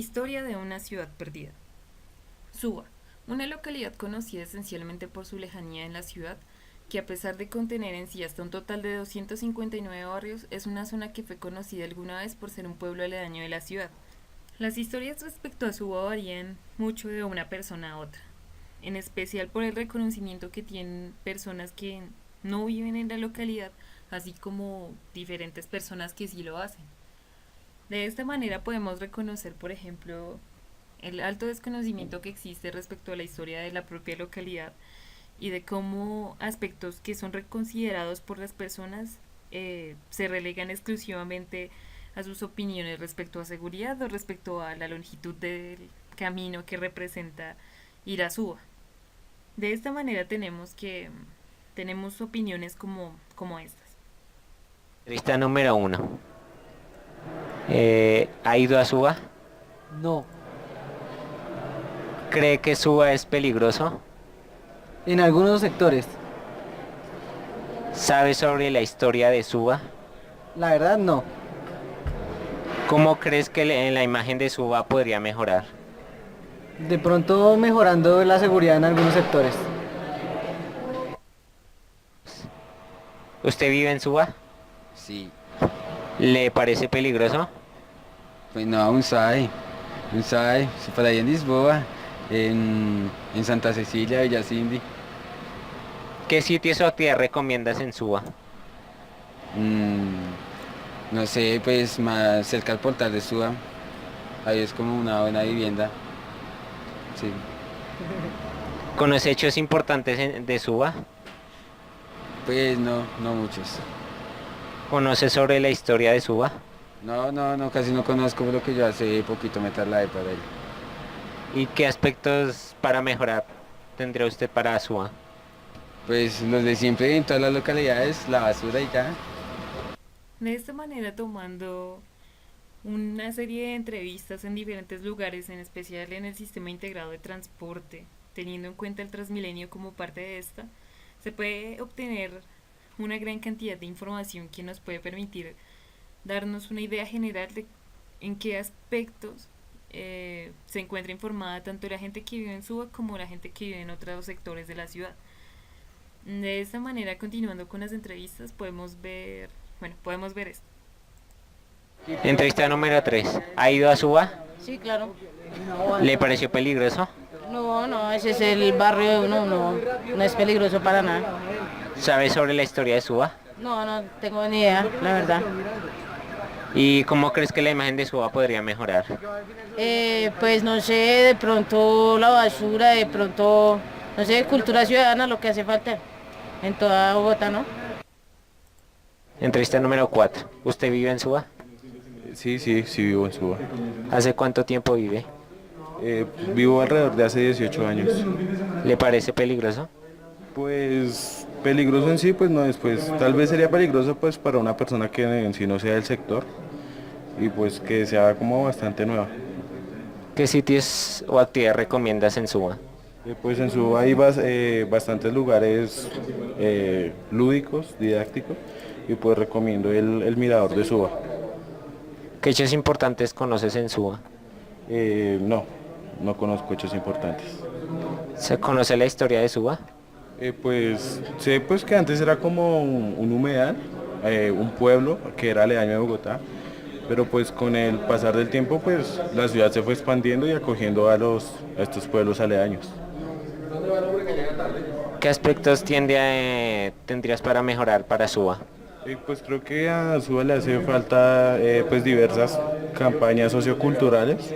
Historia de una ciudad perdida. Suba, una localidad conocida esencialmente por su lejanía en la ciudad, que a pesar de contener en sí hasta un total de 259 barrios, es una zona que fue conocida alguna vez por ser un pueblo aledaño de la ciudad. Las historias respecto a Suba varían mucho de una persona a otra, en especial por el reconocimiento que tienen personas que no viven en la localidad, así como diferentes personas que sí lo hacen. De esta manera podemos reconocer, por ejemplo, el alto desconocimiento que existe respecto a la historia de la propia localidad y de cómo aspectos que son reconsiderados por las personas se relegan exclusivamente a sus opiniones respecto a seguridad o respecto a la longitud del camino que representa ir a Suba. De esta manera tenemos opiniones como estas. Lista número uno. ¿Ha ido a Suba? No, ¿Cree que Suba es peligroso? en algunos sectores. ¿Sabe sobre la historia de Suba? La verdad no. ¿Cómo crees que la imagen de Suba podría mejorar? De pronto mejorando la seguridad en algunos sectores. ¿Usted vive en Suba? Sí, ¿Le parece peligroso? pues no, un SAE, si para ahí en Lisboa, en Santa Cecilia, Villa Cindy. ¿Qué sitios o actividades recomiendas en Suba? Mm, no sé, pues más cerca al portal de Suba, ahí es como una buena vivienda, sí. ¿Conoce hechos importantes de Suba? Pues no, no muchos. ¿Conoce sobre la historia de Suba? No, casi no conozco lo que yo hace poquito me trasladé para ahí. ¿Y qué aspectos para mejorar tendría usted para Suba? Pues los de siempre en todas las localidades, la basura y ya. De esta manera, tomando una serie de entrevistas en diferentes lugares, en especial en el sistema integrado de transporte, teniendo en cuenta el Transmilenio como parte de esta, se puede obtener una gran cantidad de información que nos puede permitir darnos una idea general de en qué aspectos se encuentra informada tanto la gente que vive en Suba como la gente que vive en otros sectores de la ciudad. De esta manera, continuando con las entrevistas, podemos ver esto. Entrevista número 3. ¿Ha ido a Suba? Sí, claro. ¿Le pareció peligroso? No, no, ese es el barrio de uno, no, no es peligroso para nada. ¿Sabe sobre la historia de Suba? No, no tengo ni idea, la verdad. ¿Y cómo crees que la imagen de Suba podría mejorar? Pues no sé, de pronto la basura, de pronto, no sé, cultura ciudadana, lo que hace falta en toda Bogotá, ¿no? Entrevista número 4. ¿Usted vive en Suba? Sí, vivo en Suba. ¿Hace cuánto tiempo vive? Vivo alrededor de hace 18 años. ¿Le parece peligroso? Pues peligroso en sí, pues no es, pues tal vez sería peligroso pues para una persona que en sí no sea del sector y pues que sea como bastante nueva. ¿Qué sitios o actividades recomiendas en Suba? Pues en Suba hay bastantes lugares lúdicos, didácticos y pues recomiendo el mirador de Suba. ¿Qué hechos importantes conoces en Suba? No, no conozco hechos importantes. ¿Se conoce la historia de Suba? Pues sé pues que antes era como un humedal, un pueblo que era aledaño de Bogotá, pero pues con el pasar del tiempo pues la ciudad se fue expandiendo y acogiendo a estos pueblos aledaños. ¿Qué aspectos tendrías para mejorar para Suba? Pues creo que a Suba le hace falta pues diversas campañas socioculturales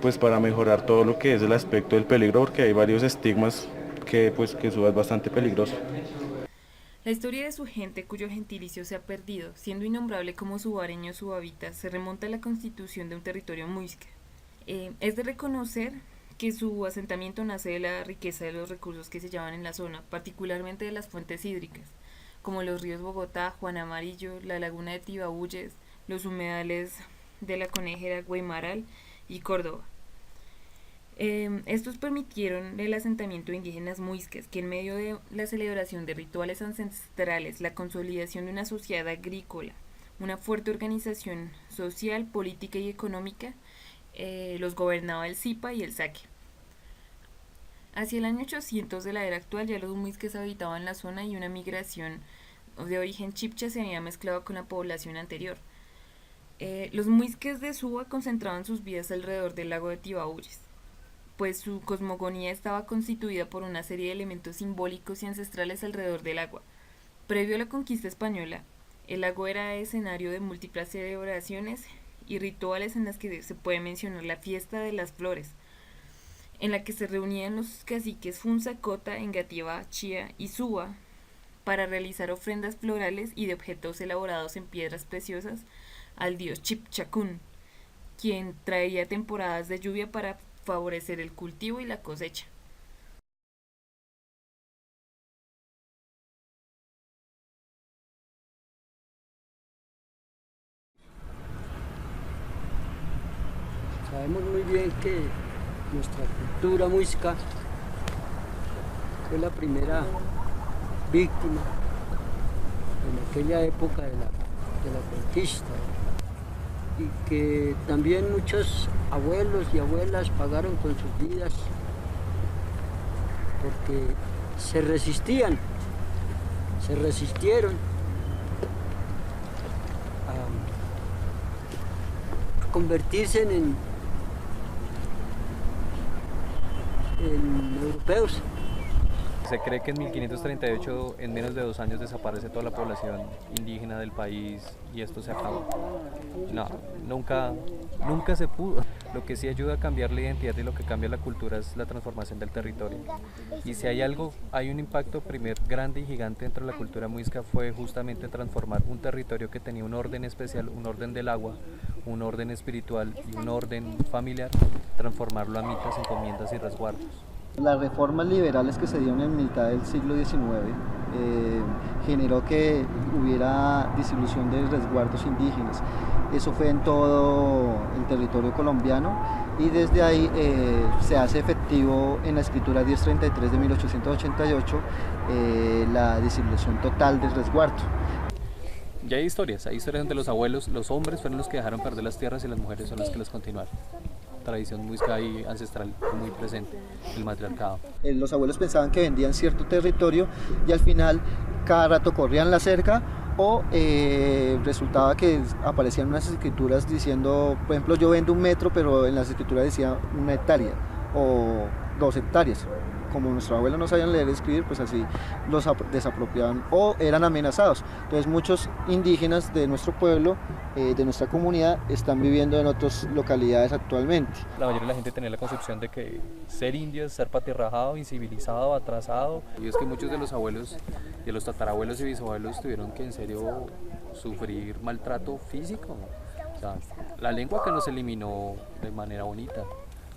pues para mejorar todo lo que es el aspecto del peligro porque hay varios estigmas que Suba es bastante peligroso. La historia de su gente, cuyo gentilicio se ha perdido, siendo innombrable como subareño o subhabita, se remonta a la constitución de un territorio muisca. Es de reconocer que su asentamiento nace de la riqueza de los recursos que se llevan en la zona, particularmente de las fuentes hídricas, como los ríos Bogotá, Juan Amarillo, la laguna de Tibabuyes, los humedales de la Conejera, Guaymaral y Córdoba. Estos permitieron el asentamiento de indígenas muiscas que en medio de la celebración de rituales ancestrales, la consolidación de una sociedad agrícola, una fuerte organización social, política y económica, los gobernaba el Zipa y el Saque. Hacia el año 800 de la era actual ya los muisques habitaban la zona y una migración de origen chipcha se había mezclado con la población anterior. Los muisques de Suba concentraban sus vidas alrededor del lago de Tibauyes, pues su cosmogonía estaba constituida por una serie de elementos simbólicos y ancestrales alrededor del agua. Previo a la conquista española, el lago era escenario de múltiples celebraciones y rituales en las que se puede mencionar la fiesta de las flores, en la que se reunían los caciques Funza, Cota, Engativá, Chía y Suba para realizar ofrendas florales y de objetos elaborados en piedras preciosas al dios Chipchacún, quien traía temporadas de lluvia para favorecer el cultivo y la cosecha. Sabemos muy bien que nuestra cultura muisca fue la primera víctima en aquella época de la conquista, y que también muchos abuelos y abuelas pagaron con sus vidas porque se resistieron a convertirse en europeos. Se cree que en 1538, en menos de 2 años, desaparece toda la población indígena del país y esto se acabó. No, nunca se pudo. Lo que sí ayuda a cambiar la identidad y lo que cambia la cultura es la transformación del territorio. Y si hay un impacto grande y gigante dentro de la cultura muisca, fue justamente transformar un territorio que tenía un orden especial, un orden del agua, un orden espiritual y un orden familiar, transformarlo a mitas, encomiendas y resguardos. Las reformas liberales que se dieron en mitad del siglo XIX generó que hubiera disolución de resguardos indígenas. Eso fue en todo el territorio colombiano y desde ahí se hace efectivo en la escritura 1033 de 1888 la disolución total del resguardo. Ya hay historias donde los abuelos, los hombres fueron los que dejaron perder las tierras y las mujeres son las que las continuaron. Tradición muisca y ancestral muy presente, el matriarcado. Los abuelos pensaban que vendían cierto territorio y al final cada rato corrían la cerca o resultaba que aparecían unas escrituras diciendo, por ejemplo, yo vendo 1 metro, pero en las escrituras decía 1 hectárea o 2 hectáreas. Como nuestros abuelos no sabían leer y escribir, pues así los desapropiaban o eran amenazados. Entonces muchos indígenas de nuestro pueblo, de nuestra comunidad, están viviendo en otras localidades actualmente. La mayoría de la gente tenía la concepción de que ser indio es ser patirrajado, incivilizado, atrasado. Y es que muchos de los abuelos, de los tatarabuelos y bisabuelos tuvieron que en serio sufrir maltrato físico. O sea, la lengua que no se eliminó de manera bonita.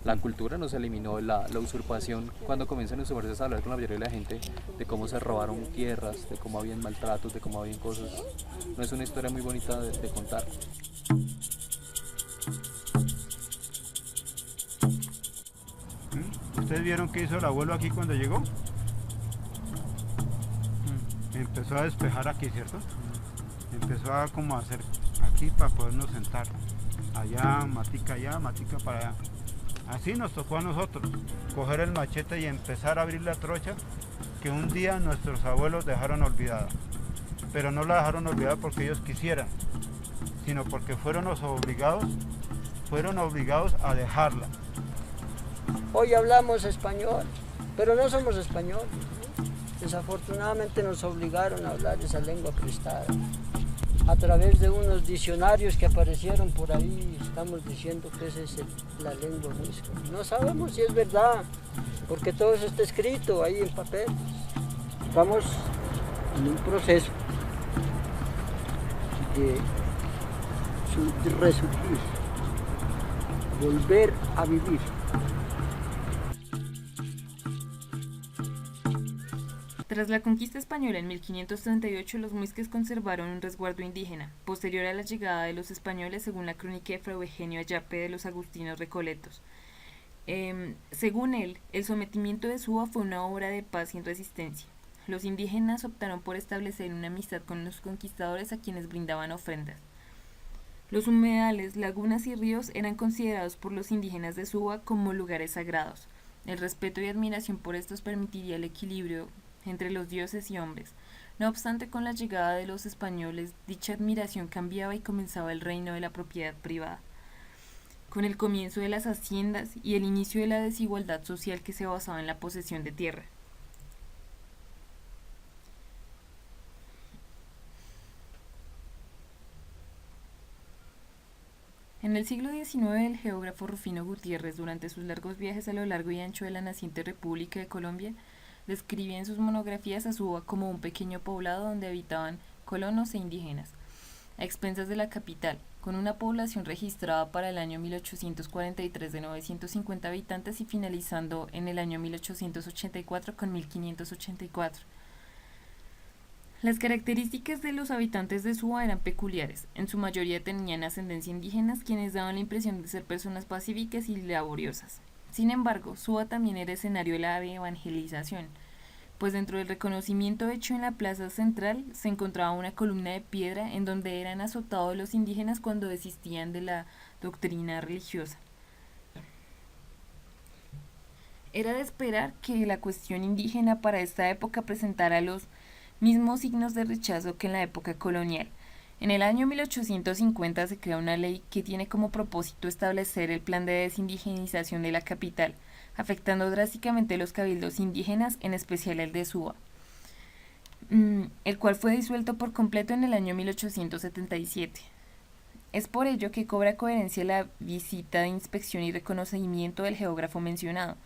La cultura no se eliminó, la usurpación, cuando comienzan a sumarse a hablar con la mayoría de la gente de cómo se robaron tierras, de cómo habían maltratos, de cómo habían cosas, no es una historia muy bonita de contar. ¿Ustedes vieron qué hizo el abuelo aquí cuando llegó? Empezó a despejar aquí, ¿cierto? Empezó a como hacer aquí para podernos sentar. Allá, matica para allá. Así nos tocó a nosotros, coger el machete y empezar a abrir la trocha que un día nuestros abuelos dejaron olvidada. Pero no la dejaron olvidada porque ellos quisieran, sino porque fueron obligados a dejarla. Hoy hablamos español, pero no somos españoles. Desafortunadamente nos obligaron a hablar esa lengua prestada. A través de unos diccionarios que aparecieron por ahí, estamos diciendo que esa es la lengua muisca. No sabemos si es verdad, porque todo eso está escrito ahí en papel. Estamos en un proceso de resurgir, volver a vivir. Tras la conquista española en 1538, los muisques conservaron un resguardo indígena, posterior a la llegada de los españoles, según la crónica de Fray Eugenio Ayape de los Agustinos Recoletos. Según él, el sometimiento de Suba fue una obra de paz sin resistencia. Los indígenas optaron por establecer una amistad con los conquistadores a quienes brindaban ofrendas. Los humedales, lagunas y ríos eran considerados por los indígenas de Suba como lugares sagrados. El respeto y admiración por estos permitiría el equilibrio entre los dioses y hombres. No obstante, con la llegada de los españoles, dicha admiración cambiaba y comenzaba el reino de la propiedad privada. Con el comienzo de las haciendas y el inicio de la desigualdad social que se basaba en la posesión de tierra. En el siglo XIX, el geógrafo Rufino Gutiérrez, durante sus largos viajes a lo largo y ancho de la naciente República de Colombia, describía en sus monografías a Suba como un pequeño poblado donde habitaban colonos e indígenas, a expensas de la capital, con una población registrada para el año 1843 de 950 habitantes y finalizando en el año 1884 con 1584. Las características de los habitantes de Suba eran peculiares. En su mayoría tenían ascendencia indígena, quienes daban la impresión de ser personas pacíficas y laboriosas. Sin embargo, Suba también era escenario de la evangelización, pues dentro del reconocimiento hecho en la plaza central se encontraba una columna de piedra en donde eran azotados los indígenas cuando desistían de la doctrina religiosa. Era de esperar que la cuestión indígena para esta época presentara los mismos signos de rechazo que en la época colonial. En el año 1850 se crea una ley que tiene como propósito establecer el plan de desindigenización de la capital, afectando drásticamente los cabildos indígenas, en especial el de Suba, el cual fue disuelto por completo en el año 1877. Es por ello que cobra coherencia la visita de inspección y reconocimiento del geógrafo mencionado,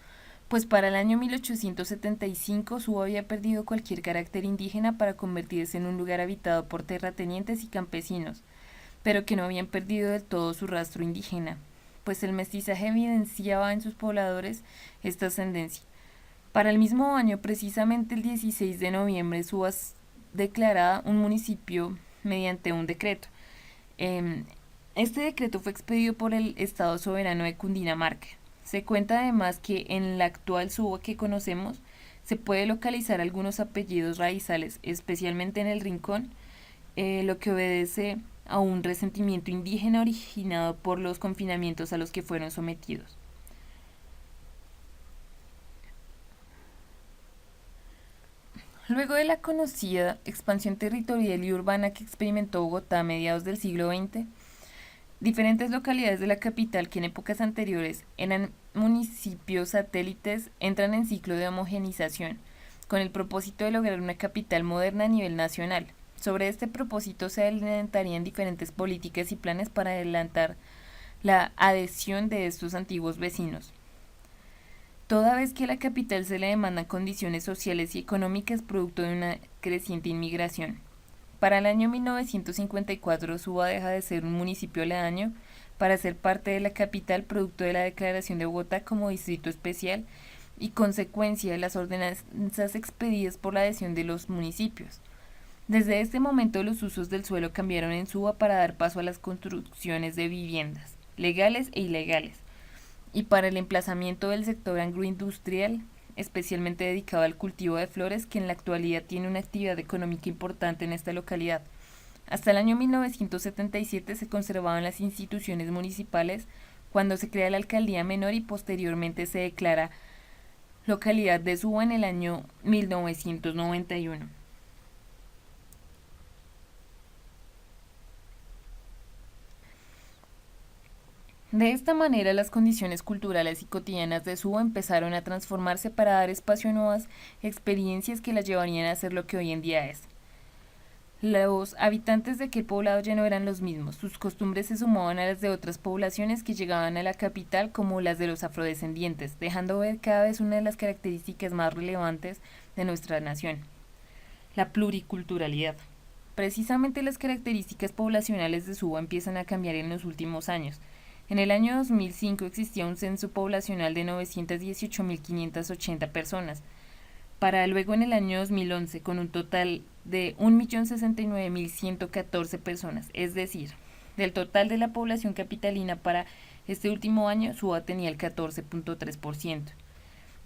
pues para el año 1875 Suba había perdido cualquier carácter indígena para convertirse en un lugar habitado por terratenientes y campesinos, pero que no habían perdido del todo su rastro indígena, pues el mestizaje evidenciaba en sus pobladores esta ascendencia. Para el mismo año, precisamente el 16 de noviembre, Suba es declarada un municipio mediante un decreto. Este decreto fue expedido por el Estado Soberano de Cundinamarca. Se cuenta además que en la actual Suba que conocemos se puede localizar algunos apellidos raizales, especialmente en el Rincón, lo que obedece a un resentimiento indígena originado por los confinamientos a los que fueron sometidos. Luego de la conocida expansión territorial y urbana que experimentó Bogotá a mediados del siglo XX, diferentes localidades de la capital que en épocas anteriores eran municipios satélites entran en ciclo de homogenización, con el propósito de lograr una capital moderna a nivel nacional. Sobre este propósito se adelantarían diferentes políticas y planes para adelantar la adhesión de estos antiguos vecinos. Toda vez que a la capital se le demandan condiciones sociales y económicas producto de una creciente inmigración. Para el año 1954, Suba deja de ser un municipio aledaño para ser parte de la capital producto de la declaración de Bogotá como distrito especial y consecuencia de las ordenanzas expedidas por la adhesión de los municipios. Desde este momento los usos del suelo cambiaron en Suba para dar paso a las construcciones de viviendas, legales e ilegales, y para el emplazamiento del sector agroindustrial, especialmente dedicado al cultivo de flores, que en la actualidad tiene una actividad económica importante en esta localidad. Hasta el año 1977 se conservaban las instituciones municipales, cuando se crea la alcaldía menor y posteriormente se declara localidad de Suba en el año 1991. De esta manera, las condiciones culturales y cotidianas de Suba empezaron a transformarse para dar espacio a nuevas experiencias que la llevarían a ser lo que hoy en día es. Los habitantes de aquel poblado ya no eran los mismos, sus costumbres se sumaban a las de otras poblaciones que llegaban a la capital, como las de los afrodescendientes, dejando ver cada vez una de las características más relevantes de nuestra nación: la pluriculturalidad. Precisamente las características poblacionales de Suba empiezan a cambiar en los últimos años. En el año 2005 existía un censo poblacional de 918.580 personas, para luego en el año 2011 con un total de 1.069.114 personas, es decir, del total de la población capitalina para este último año, Suba tenía el 14.3%.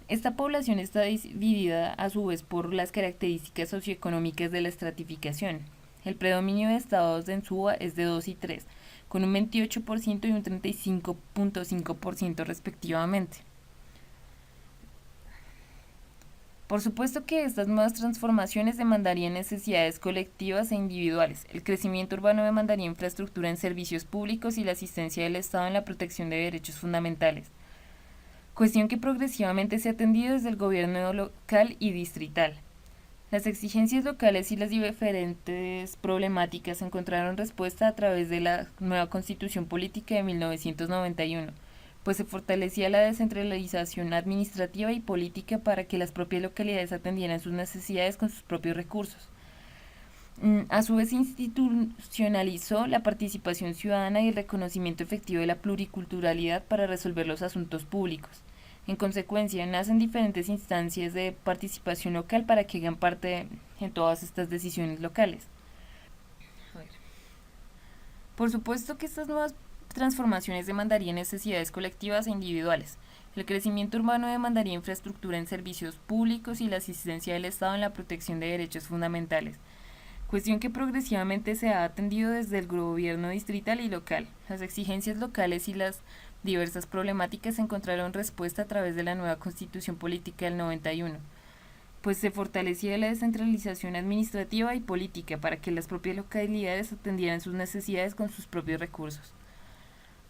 Esta población está dividida a su vez por las características socioeconómicas de la estratificación. El predominio de estados en Suba es de 2 y 3, con un 28% y un 35.5% respectivamente. Por supuesto que estas nuevas transformaciones demandarían necesidades colectivas e individuales. El crecimiento urbano demandaría infraestructura en servicios públicos y la asistencia del Estado en la protección de derechos fundamentales, cuestión que progresivamente se ha atendido desde el gobierno local y distrital. Las exigencias locales y las diferentes problemáticas encontraron respuesta a través de la nueva Constitución Política de 1991, pues se fortalecía la descentralización administrativa y política para que las propias localidades atendieran sus necesidades con sus propios recursos. A su vez se institucionalizó la participación ciudadana y el reconocimiento efectivo de la pluriculturalidad para resolver los asuntos públicos. En consecuencia, nacen diferentes instancias de participación local para que hagan parte en todas estas decisiones locales. Por supuesto que estas nuevas transformaciones demandarían necesidades colectivas e individuales. El crecimiento urbano demandaría infraestructura en servicios públicos y la asistencia del Estado en la protección de derechos fundamentales, cuestión que progresivamente se ha atendido desde el gobierno distrital y local. Las exigencias locales y las diversas problemáticas encontraron respuesta a través de la nueva Constitución Política del 91, pues se fortalecía la descentralización administrativa y política para que las propias localidades atendieran sus necesidades con sus propios recursos.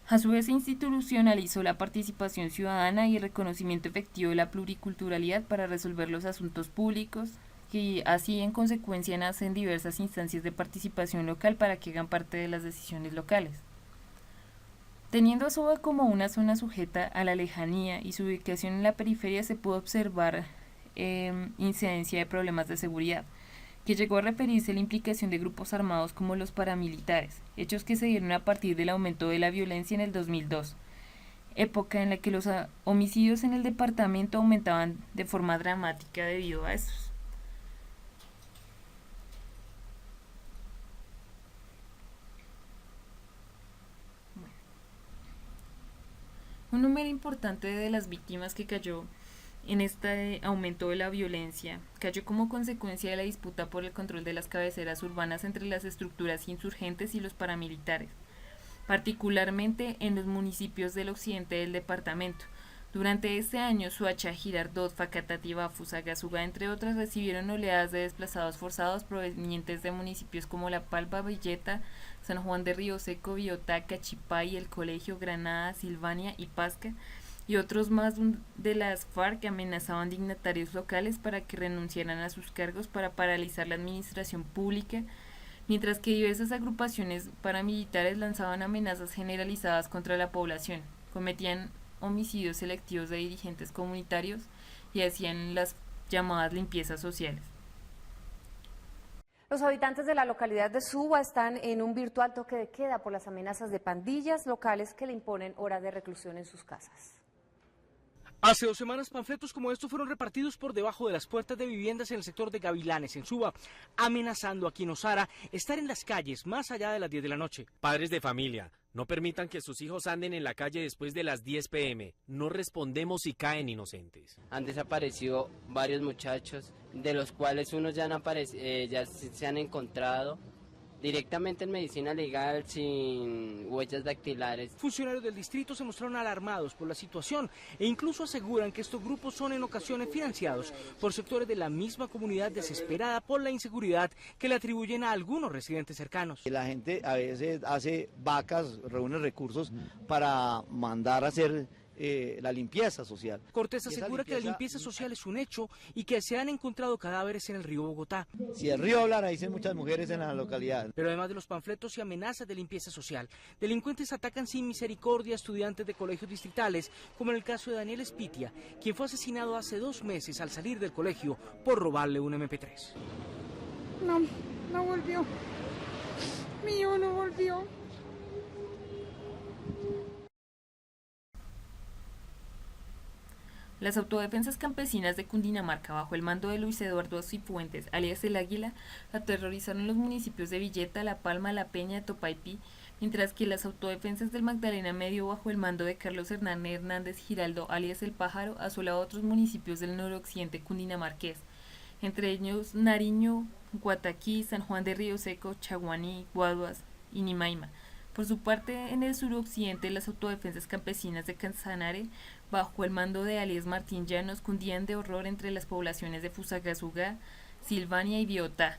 A su vez se institucionalizó la participación ciudadana y el reconocimiento efectivo de la pluriculturalidad para resolver los asuntos públicos, y así en consecuencia nacen diversas instancias de participación local para que hagan parte de las decisiones locales. Teniendo a Suba como una zona sujeta a la lejanía y su ubicación en la periferia, se pudo observar incidencia de problemas de seguridad, que llegó a referirse a la implicación de grupos armados como los paramilitares, hechos que se dieron a partir del aumento de la violencia en el 2002, época en la que los homicidios en el departamento aumentaban de forma dramática debido a estos. Un número importante de las víctimas que cayó en este aumento de la violencia cayó como consecuencia de la disputa por el control de las cabeceras urbanas entre las estructuras insurgentes y los paramilitares, particularmente en los municipios del occidente del departamento. Durante este año, Soacha, Girardot, Facatativá, Fusagasugá, entre otras, recibieron oleadas de desplazados forzados provenientes de municipios como La Palma, Villeta, San Juan de Río Seco, Biotá, Cachipay, El Colegio, Granada, Silvania y Pasca, y otros más de las FARC que amenazaban dignatarios locales para que renunciaran a sus cargos para paralizar la administración pública, mientras que diversas agrupaciones paramilitares lanzaban amenazas generalizadas contra la población, cometían homicidios selectivos de dirigentes comunitarios y hacían las llamadas limpiezas sociales. Los habitantes de la localidad de Suba están en un virtual toque de queda por las amenazas de pandillas locales que le imponen horas de reclusión en sus casas. Hace 2 semanas panfletos como estos fueron repartidos por debajo de las puertas de viviendas en el sector de Gavilanes, en Suba, amenazando a quien osara estar en las calles más allá de las 10 de la noche. Padres de familia, no permitan que sus hijos anden en la calle después de las 10 p.m. No respondemos si caen inocentes. Han desaparecido varios muchachos, de los cuales unos ya se han encontrado directamente en medicina legal, sin huellas dactilares. Funcionarios del distrito se mostraron alarmados por la situación e incluso aseguran que estos grupos son en ocasiones financiados por sectores de la misma comunidad desesperada por la inseguridad que le atribuyen a algunos residentes cercanos. La gente a veces hace vacas, reúne recursos para mandar a hacer la limpieza social. Cortés asegura que la limpieza social es un hecho y que se han encontrado cadáveres en el río Bogotá. Si el río hablara, dicen muchas mujeres en la localidad. Pero además de los panfletos y amenazas de limpieza social, delincuentes atacan sin misericordia a estudiantes de colegios distritales, como en el caso de Daniel Espitia, quien fue asesinado hace 2 meses al salir del colegio por robarle un MP3. No volvió. Mi hijo no volvió. Las autodefensas campesinas de Cundinamarca, bajo el mando de Luis Eduardo Cifuentes, alias El Águila, aterrorizaron los municipios de Villeta, La Palma, La Peña, Topaipí, mientras que las autodefensas del Magdalena Medio, bajo el mando de Carlos Hernández Giraldo, alias El Pájaro, asolaba otros municipios del noroccidente cundinamarqués, entre ellos Nariño, Guataquí, San Juan de Río Seco, Chaguaní, Guaduas y Nimaima, Por su parte, en el suroccidente, las autodefensas campesinas de Casanare, bajo el mando de alias Martín Llanos, cundían de horror entre las poblaciones de Fusagasugá, Silvania y Biotá,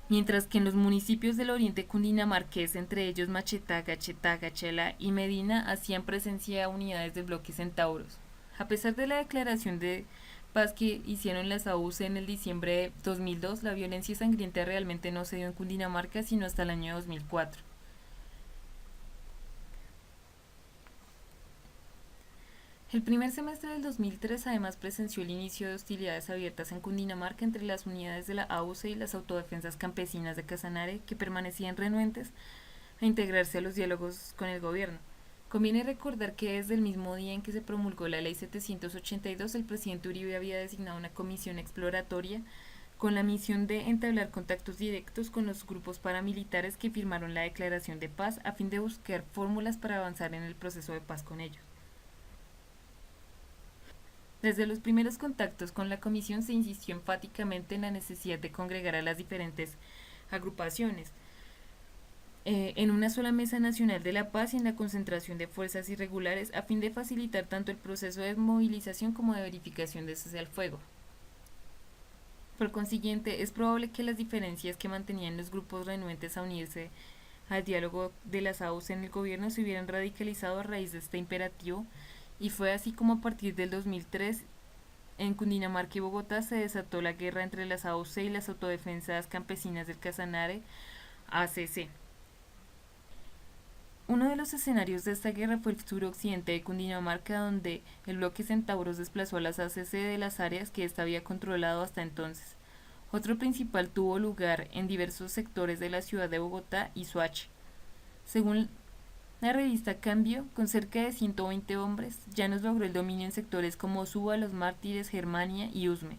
mientras que en los municipios del oriente cundinamarqués, entre ellos Machetaga, Chetaga, Chela y Medina, hacían presencia unidades del bloque Centauros. A pesar de la declaración de paz que hicieron las AUC en el diciembre de 2002, la violencia sangrienta realmente no se dio en Cundinamarca sino hasta el año 2004. El primer semestre del 2003 además presenció el inicio de hostilidades abiertas en Cundinamarca entre las unidades de la AUC y las autodefensas campesinas de Casanare, que permanecían renuentes a integrarse a los diálogos con el gobierno. Conviene recordar que desde el mismo día en que se promulgó la Ley 782, el presidente Uribe había designado una comisión exploratoria con la misión de entablar contactos directos con los grupos paramilitares que firmaron la declaración de paz a fin de buscar fórmulas para avanzar en el proceso de paz con ellos. Desde los primeros contactos con la comisión se insistió enfáticamente en la necesidad de congregar a las diferentes agrupaciones en una sola mesa nacional de la paz y en la concentración de fuerzas irregulares a fin de facilitar tanto el proceso de movilización como de verificación de cese al fuego. Por consiguiente, es probable que las diferencias que mantenían los grupos renuentes a unirse al diálogo de las AUC en el gobierno se hubieran radicalizado a raíz de este imperativo, y fue así como a partir del 2003 en Cundinamarca y Bogotá se desató la guerra entre las AUC y las autodefensas campesinas del Casanare, ACC. Uno de los escenarios de esta guerra fue el suroccidente de Cundinamarca, donde el bloque Centauros desplazó a las ACC de las áreas que ésta había controlado hasta entonces. Otro principal tuvo lugar en diversos sectores de la ciudad de Bogotá y Soacha. Según la revista Cambio, con cerca de 120 hombres, Llanos logró el dominio en sectores como Suba, Los Mártires, Germania y Usme,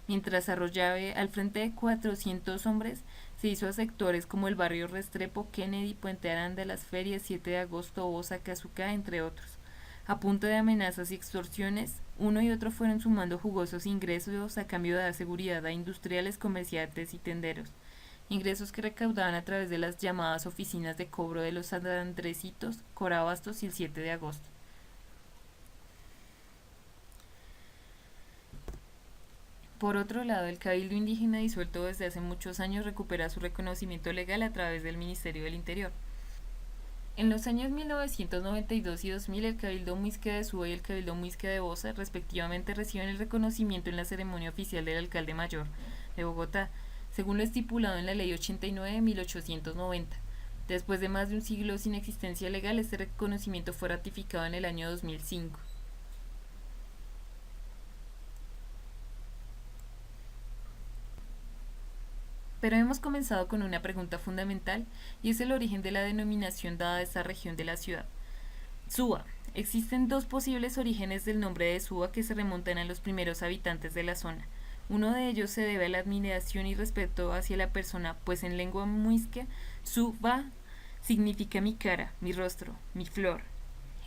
mientras Arroyave, al frente de 400 hombres, se hizo a sectores como el barrio Restrepo, Kennedy, Puente Aranda, Las Ferias, 7 de agosto, Bosa, Cazucá, entre otros. A punto de amenazas y extorsiones, uno y otro fueron sumando jugosos ingresos a cambio de dar seguridad a industriales, comerciantes y tenderos. Ingresos que recaudaban a través de las llamadas oficinas de cobro de los San Andresitos, Corabastos y el 7 de agosto. Por otro lado, el Cabildo Indígena disuelto desde hace muchos años recupera su reconocimiento legal a través del Ministerio del Interior. En los años 1992 y 2000, el Cabildo Muisca de Suba y el Cabildo Muisca de Bosa, respectivamente, reciben el reconocimiento en la ceremonia oficial del Alcalde Mayor de Bogotá, según lo estipulado en la Ley 89 de 1890. Después de más de un siglo sin existencia legal, este reconocimiento fue ratificado en el año 2005. Pero hemos comenzado con una pregunta fundamental, y es el origen de la denominación dada a esta región de la ciudad. Suba. Existen dos posibles orígenes del nombre de Suba que se remontan a los primeros habitantes de la zona. Uno de ellos se debe a la admiración y respeto hacia la persona, pues en lengua muisca, Suba significa mi cara, mi rostro, mi flor.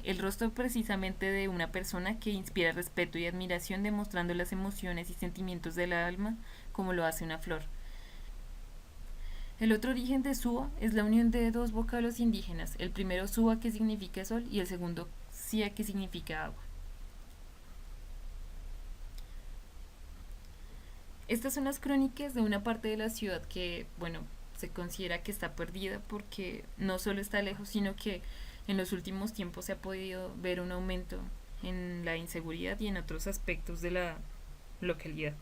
El rostro precisamente de una persona que inspira respeto y admiración, demostrando las emociones y sentimientos del alma como lo hace una flor. El otro origen de Suba es la unión de dos vocablos indígenas, el primero Suba, que significa sol, y el segundo Sia, que significa agua. Estas son las crónicas de una parte de la ciudad que, se considera que está perdida porque no solo está lejos, sino que en los últimos tiempos se ha podido ver un aumento en la inseguridad y en otros aspectos de la localidad.